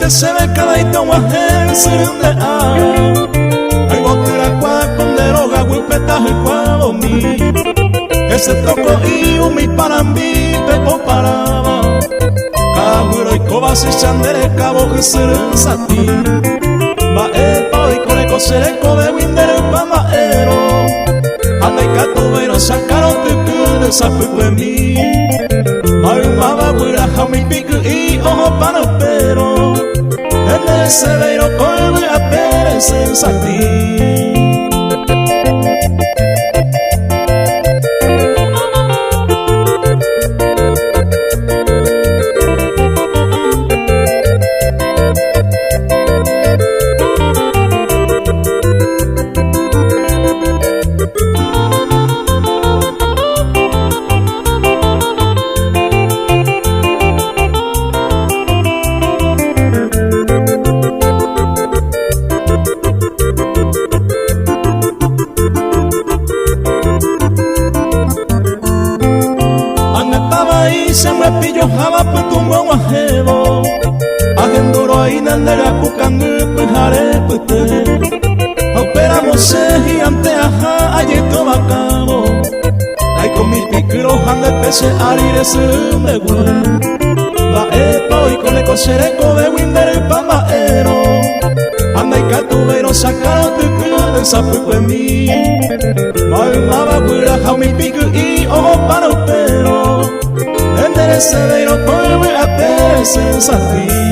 te se ve cada ito wahe surunde a ai botira kwa kondero ga wipeta kwa bomi ese toco y umi para mí te comparaba kaburo y kobasi chandere kabo surun sati ba epa y con eco sereko de windere pamaero ande katubero sacaron tu kuno sapu mi ai mama wira hami piku y ojo para pero en ese veiro con a pere sensati se me pillo java putumbo wajebo agenduro ahí nandera kukangu pujare pute operamos se gigante aja allí toma cabo ay con mis picros ande pese arire se me guen la epa y con eco sereco de winder pamaero anda y catubero sacaron tu culo del sapu de mí ay mama wira how mi pico y ojo para pero ese veiro por a pere sensati